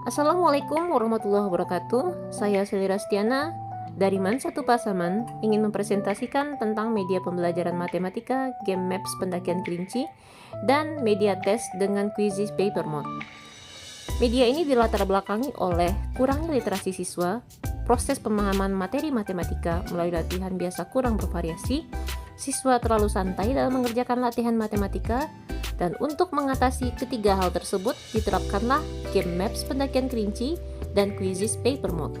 Assalamualaikum warahmatullahi wabarakatuh. Saya Selira Stiana dari MAN 1 Pasaman ingin mempresentasikan tentang media pembelajaran matematika, game maps pendakian kelinci, dan media tes dengan quizzes paper mode. Media ini dilatar belakangi oleh kurangnya literasi siswa, proses pemahaman materi matematika melalui latihan biasa kurang bervariasi, siswa terlalu santai dalam mengerjakan latihan matematika, dan untuk mengatasi ketiga hal tersebut, diterapkanlah game maps pendakian kelinci dan quizzes paper mode.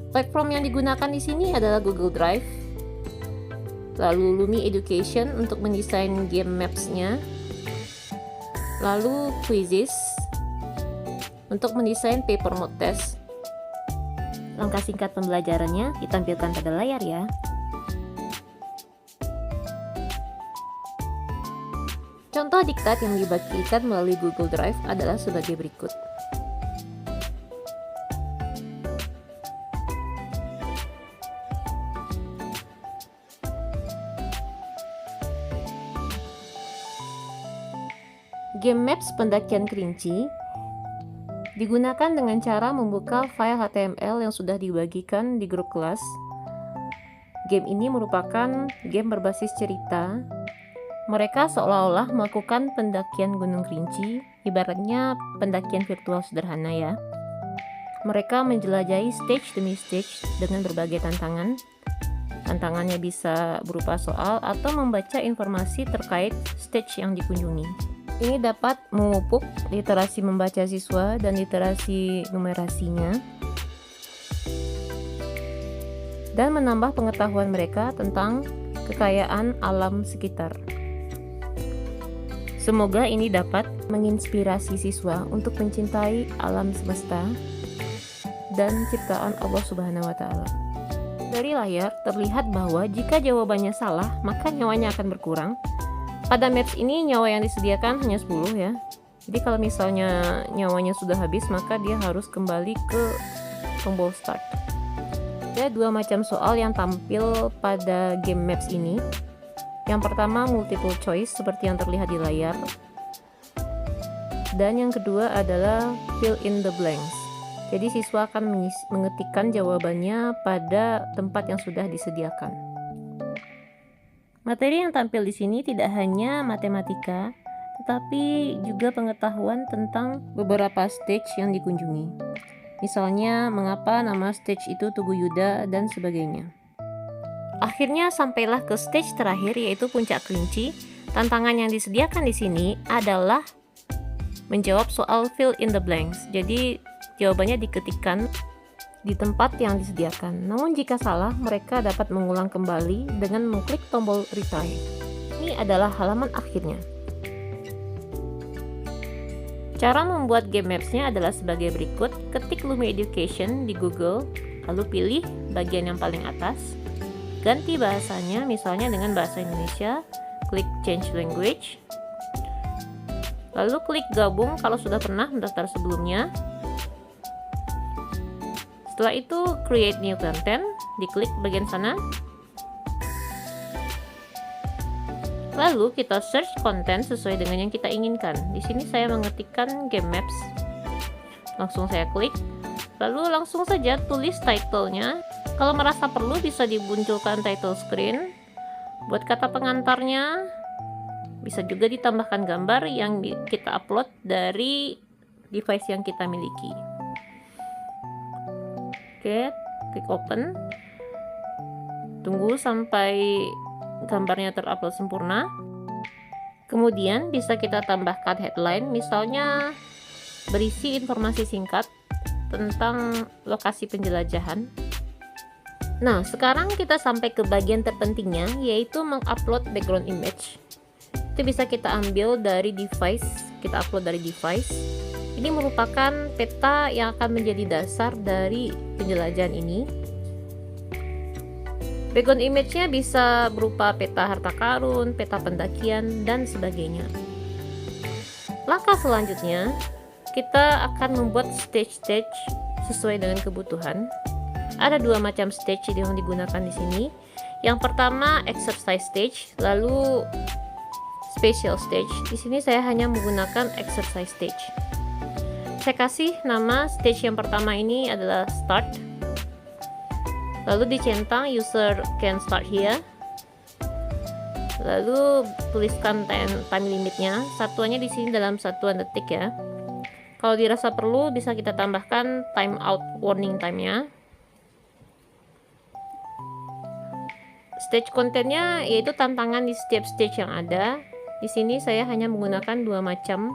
Platform yang digunakan di sini adalah Google Drive, lalu Lumi Education untuk mendesain game maps-nya, lalu quizzes untuk mendesain paper mode test. Langkah singkat pembelajarannya ditampilkan pada layar ya. Contoh diktat yang dibagikan melalui Google Drive adalah sebagai berikut. Game maps pendakian kelinci digunakan dengan cara membuka file HTML yang sudah dibagikan di grup kelas. Game ini merupakan game berbasis cerita. Mereka seolah-olah melakukan pendakian Gunung Kerinci, ibaratnya pendakian virtual sederhana ya. Mereka menjelajahi stage demi stage dengan berbagai tantangan. Tantangannya bisa berupa soal atau membaca informasi terkait stage yang dikunjungi. Ini dapat memupuk literasi membaca siswa dan literasi numerasinya, dan menambah pengetahuan mereka tentang kekayaan alam sekitar. Semoga ini dapat menginspirasi siswa untuk mencintai alam semesta dan ciptaan Allah Subhanahu wa Ta'ala. Dari layar terlihat bahwa jika jawabannya salah, maka nyawanya akan berkurang. Pada maps ini nyawa yang disediakan hanya 10 ya. Jadi kalau misalnya nyawanya sudah habis, maka dia harus kembali ke tombol start. Ada dua macam soal yang tampil pada game maps ini. Yang pertama multiple choice seperti yang terlihat di layar, dan yang kedua adalah fill in the blanks. Jadi siswa akan mengetikkan jawabannya pada tempat yang sudah disediakan. Materi yang tampil di sini tidak hanya matematika, tetapi juga pengetahuan tentang beberapa stage yang dikunjungi. Misalnya mengapa nama stage itu Tugu Yuda dan sebagainya. Akhirnya sampailah ke stage terakhir, yaitu Puncak Kelinci. Tantangan yang disediakan di sini adalah menjawab soal fill in the blanks. Jadi jawabannya diketikkan di tempat yang disediakan. Namun jika salah, mereka dapat mengulang kembali dengan mengklik tombol retry. Ini adalah halaman akhirnya. Cara membuat game maps-nya adalah sebagai berikut. Ketik Lumi Education di Google, lalu pilih bagian yang paling atas. Ganti bahasanya, misalnya dengan bahasa Indonesia, klik change language, lalu klik gabung kalau sudah pernah mendaftar sebelumnya. Setelah itu create new content, diklik bagian sana, lalu kita search konten sesuai dengan yang kita inginkan. Di sini saya mengetikkan game maps, langsung saya klik, lalu langsung saja tulis title-nya. Kalau merasa perlu bisa dimunculkan title screen. Buat kata pengantarnya bisa juga ditambahkan gambar yang kita upload dari device yang kita miliki. Oke, klik open. Tunggu sampai gambarnya terupload sempurna. Kemudian bisa kita tambahkan headline, misalnya berisi informasi singkat tentang lokasi penjelajahan. Nah, sekarang kita sampai ke bagian terpentingnya, yaitu mengupload background image. Itu bisa kita ambil dari device, kita upload dari device. Ini merupakan peta yang akan menjadi dasar dari penjelajahan ini. Background image-nya bisa berupa peta harta karun, peta pendakian, dan sebagainya. Langkah selanjutnya, kita akan membuat stage-stage sesuai dengan kebutuhan. Ada dua macam stage yang digunakan di sini. Yang pertama exercise stage, lalu special stage. Di sini saya hanya menggunakan exercise stage. Saya kasih nama stage yang pertama ini adalah start. Lalu dicentang user can start here. Lalu tuliskan time limitnya. Satuannya di sini dalam satuan detik ya. Kalau dirasa perlu bisa kita tambahkan time out warning time-nya. Stage kontennya yaitu tantangan di setiap stage yang ada. Di sini saya hanya menggunakan 2 macam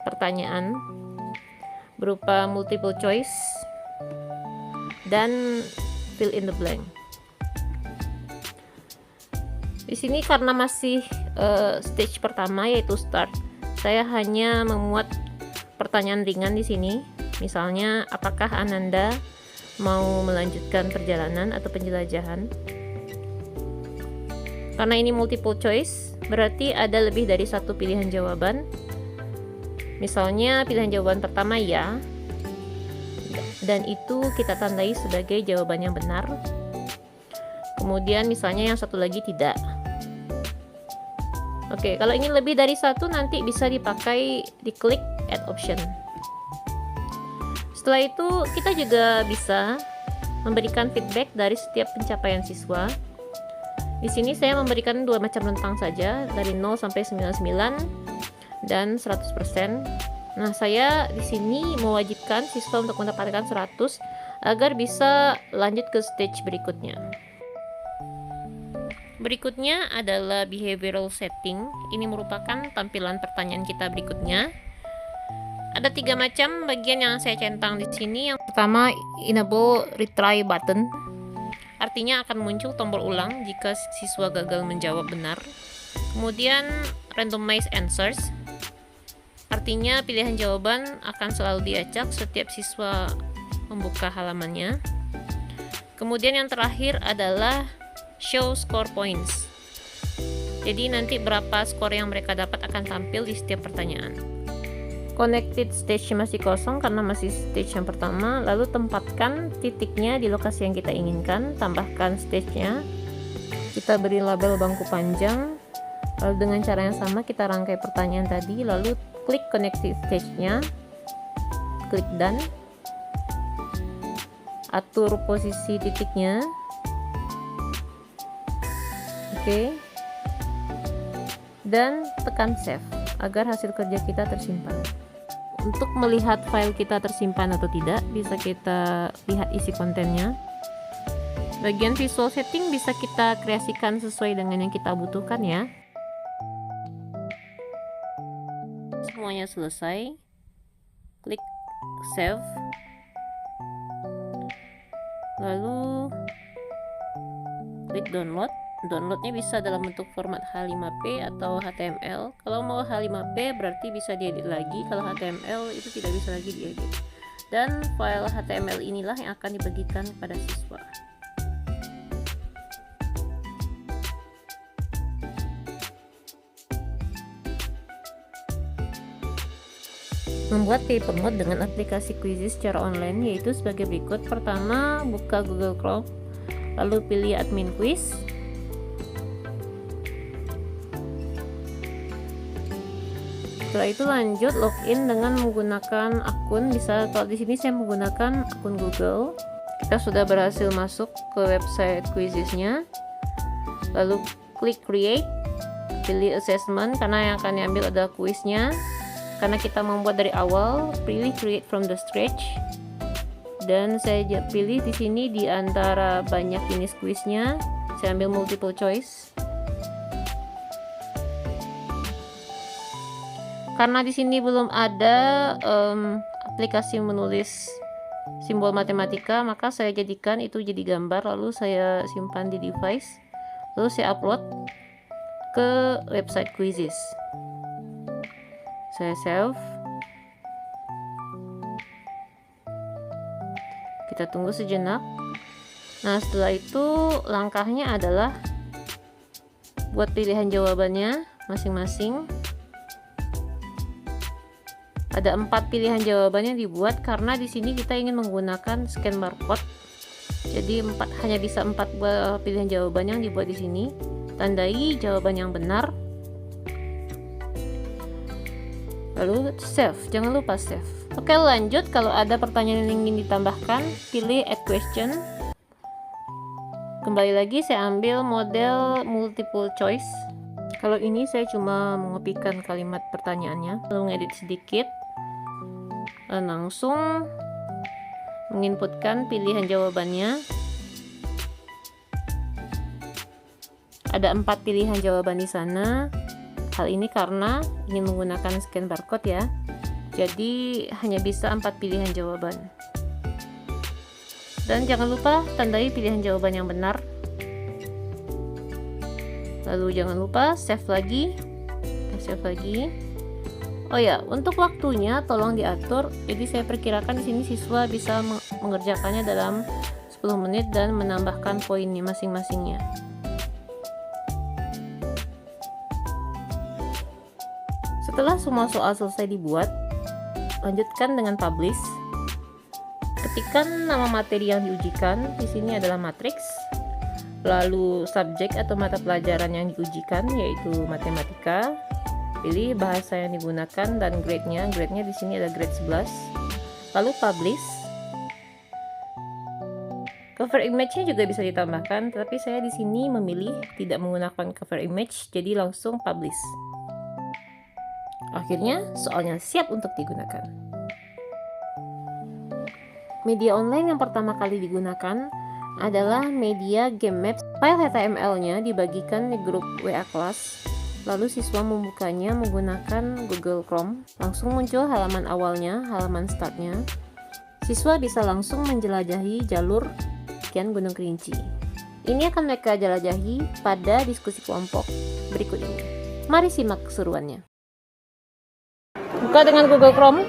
pertanyaan berupa multiple choice dan fill in the blank. Di sini karena masih stage pertama yaitu start, saya hanya memuat pertanyaan ringan di sini. Misalnya, apakah Ananda mau melanjutkan perjalanan atau penjelajahan? Karena ini multiple choice, berarti ada lebih dari satu pilihan jawaban. Misalnya pilihan jawaban pertama ya, dan itu kita tandai sebagai jawaban yang benar. Kemudian misalnya yang satu lagi tidak. Oke, kalau ingin lebih dari satu nanti bisa dipakai diklik add option. Setelah itu kita juga bisa memberikan feedback dari setiap pencapaian siswa. Di sini saya memberikan 2 macam rentang saja, dari 0 sampai 99 dan 100%. Nah, saya di sini mewajibkan siswa untuk mendapatkan 100 agar bisa lanjut ke stage berikutnya. Berikutnya adalah behavioral setting. Ini merupakan tampilan pertanyaan kita berikutnya. Ada 3 macam bagian yang saya centang di sini. Yang pertama, enable retry button. Artinya akan muncul tombol ulang jika siswa gagal menjawab benar. Kemudian randomize answers. Artinya pilihan jawaban akan selalu diacak setiap siswa membuka halamannya. Kemudian yang terakhir adalah show score points. Jadi nanti berapa skor yang mereka dapat akan tampil di setiap pertanyaan. Connected stage masih kosong karena masih stage yang pertama. Lalu tempatkan titiknya di lokasi yang kita inginkan. Tambahkan stage-nya. Kita beri label bangku panjang. Lalu dengan cara yang sama kita rangkai pertanyaan tadi. Lalu klik connected stage-nya. Klik done. Atur posisi titiknya. Oke. Dan tekan save agar hasil kerja kita tersimpan. Untuk melihat file kita tersimpan atau tidak, bisa kita lihat isi kontennya. Bagian visual setting bisa kita kreasikan sesuai dengan yang kita butuhkan ya. Semuanya selesai. Klik save. Lalu klik download. Downloadnya bisa dalam bentuk format H5P atau HTML. Kalau mau H5P berarti bisa diedit lagi. Kalau HTML itu tidak bisa lagi diedit. Dan file HTML inilah yang akan dibagikan kepada siswa. Membuat paper mode dengan aplikasi Quizizz secara online yaitu sebagai berikut. Pertama, buka Google Chrome, lalu pilih admin quiz. Setelah itu lanjut login dengan menggunakan akun. Bisa, kalau di sini saya menggunakan akun Google. Kita sudah berhasil masuk ke website Quizizz-nya. Lalu klik create, pilih assessment karena yang akan diambil adalah kuisnya. Karena kita membuat dari awal, pilih create from the scratch. Dan saya pilih di sini di antara banyak jenis kuisnya, saya ambil multiple choice. Karena di sini belum ada aplikasi menulis simbol matematika, maka saya jadikan itu jadi gambar, lalu saya simpan di device, lalu saya upload ke website Quizizz. Saya save. Kita tunggu sejenak. Nah, setelah itu langkahnya adalah buat pilihan jawabannya masing-masing. Ada 4 pilihan jawabannya dibuat karena di sini kita ingin menggunakan scan barcode. Jadi hanya bisa 4 pilihan jawaban yang dibuat di sini. Tandai jawaban yang benar. lalu save, jangan lupa save. Oke, lanjut. Kalau ada pertanyaan yang ingin ditambahkan, pilih add question. Kembali lagi saya ambil model multiple choice. Kalau ini saya cuma mengopikan kalimat pertanyaannya, lalu ngedit sedikit, dan langsung menginputkan pilihan jawabannya. Ada 4 pilihan jawaban di sana. Hal ini karena ingin menggunakan scan barcode ya. Jadi hanya bisa 4 pilihan jawaban. Dan jangan lupa tandai pilihan jawaban yang benar. Lalu jangan lupa save lagi. Save lagi. Oh ya, untuk waktunya tolong diatur. Jadi saya perkirakan di sini siswa bisa mengerjakannya dalam 10 menit dan menambahkan poinnya masing-masingnya. Setelah semua soal selesai dibuat, lanjutkan dengan publish. Ketikkan nama materi yang diujikan. Di sini adalah matriks. Lalu subjek atau mata pelajaran yang diujikan yaitu matematika. Pilih bahasa yang digunakan dan grade-nya. Grade-nya di sini ada grade 11. Lalu publish. Cover image-nya juga bisa ditambahkan, tapi saya di sini memilih tidak menggunakan cover image, jadi langsung publish. Akhirnya, soalnya siap untuk digunakan. Media online yang pertama kali digunakan adalah media game maps. File HTML-nya dibagikan di grup WA kelas, lalu siswa membukanya menggunakan Google Chrome. Langsung muncul halaman awalnya, halaman startnya. Siswa bisa langsung menjelajahi jalur Kian Gunung Kerinci. Ini akan mereka jelajahi pada diskusi kelompok berikut ini. Mari simak keseruannya. Buka dengan Google Chrome.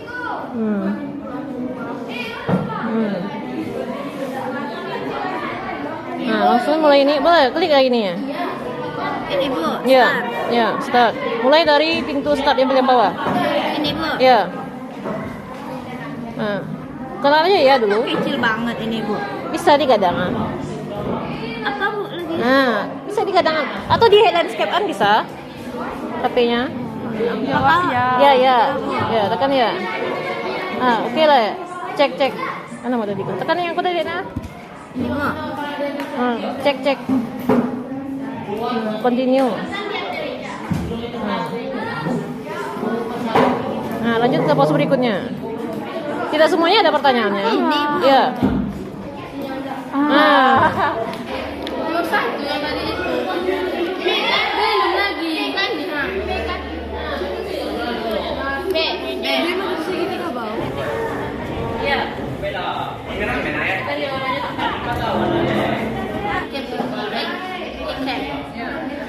Nah, langsung mulai ini. Boleh klik lagi nih ya. Ini Bu. Ya, ya, start. Mulai dari pintu start yang paling bawah. Ini Bu. Ya. Nah, kenal aja ya dulu. Kecil banget ini Bu. Bisa digadang. Apa Bu lagi? Nah, bisa digadang atau di landscape-an bisa. HP-nya. Ya, tekan ya. Ah, oke lah ya. Cek. Mana mau tadi? Tekan yang aku tadi nah. Ini Bu. Cek. Continue. Nah, lanjut ke pos berikutnya. Tidak semuanya ada pertanyaannya. Ini, Bu. Ya. Nah.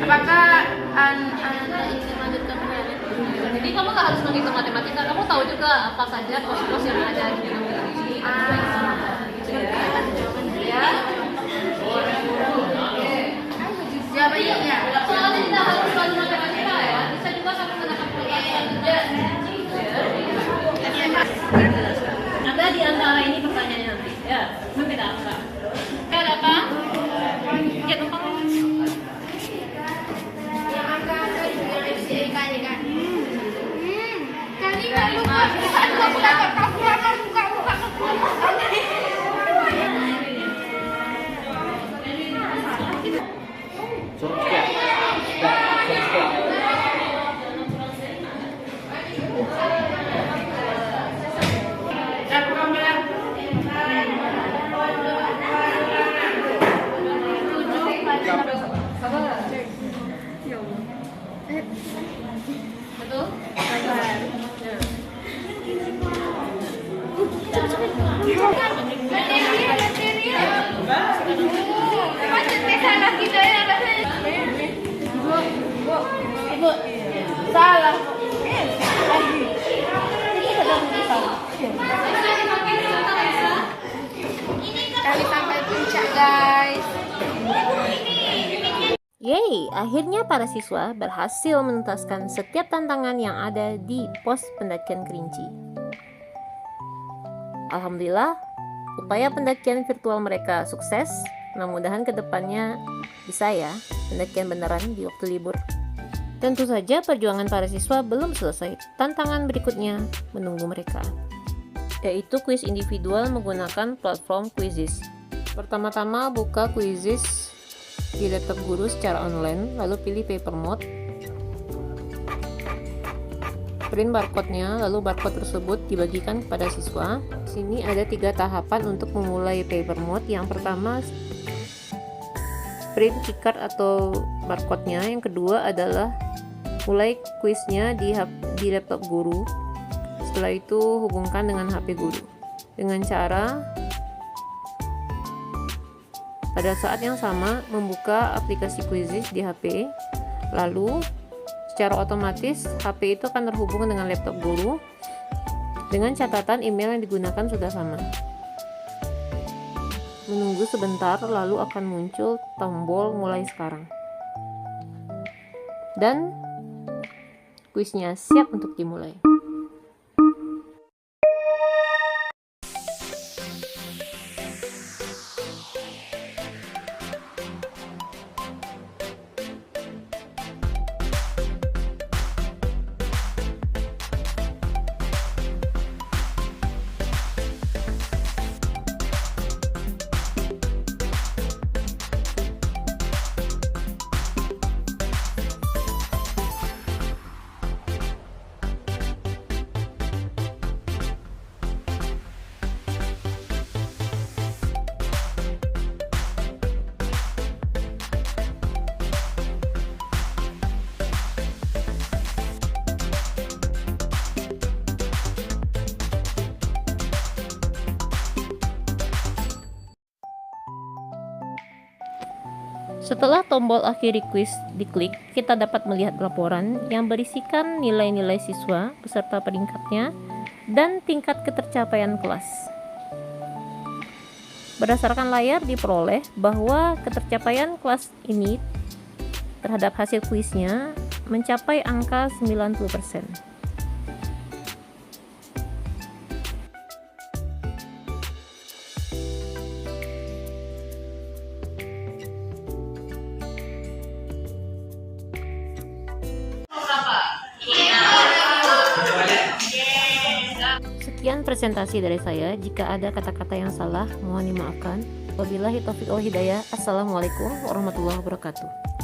Apakah Anda ingin melanjutkan penelitian? Jadi kamu nggak harus menghitung matematika, kamu tahu juga apa saja pos-pos yang ada di dalam ini. Ya. Siapa ya? Soalnya tidak harus selalu matematika ya, bisa juga kamu menggunakan pengetahuan. Ada di antara ini pertanyaannya nanti. Ya, nanti ada apa? Ada apa? Ya, gampang. Betul? Ibu, salah. Kali sampai puncak guys. Yeay, akhirnya para siswa berhasil menuntaskan setiap tantangan yang ada di pos pendakian Kerinci. Alhamdulillah, upaya pendakian virtual mereka sukses. Mudah-mudahan kedepannya bisa ya pendakian beneran di waktu libur. Tentu saja perjuangan para siswa belum selesai. Tantangan berikutnya menunggu mereka, yaitu kuis individual menggunakan platform Quizizz. Pertama-tama buka Quizizz di laptop guru secara online, lalu pilih paper mode, print barcode-nya, lalu barcode tersebut dibagikan kepada siswa. Di sini ada 3 tahapan untuk memulai paper mode. Yang pertama, print keycard atau barcode-nya. Yang kedua adalah mulai kuisnya di laptop guru. Setelah itu hubungkan dengan HP guru dengan cara pada saat yang sama membuka aplikasi Quizizz di HP, lalu secara otomatis HP itu akan terhubung dengan laptop guru dengan catatan email yang digunakan sudah sama. Menunggu sebentar, lalu akan muncul tombol mulai sekarang dan kuisnya siap untuk dimulai. Setelah tombol akhiri kuis diklik, kita dapat melihat laporan yang berisikan nilai-nilai siswa beserta peringkatnya dan tingkat ketercapaian kelas. Berdasarkan layar diperoleh bahwa ketercapaian kelas ini terhadap hasil kuisnya mencapai angka 90%. Sekian presentasi dari saya. Jika ada kata-kata yang salah, mohon dimaafkan. Wabillahi taufiq wal hidayah. Assalamualaikum warahmatullahi wabarakatuh.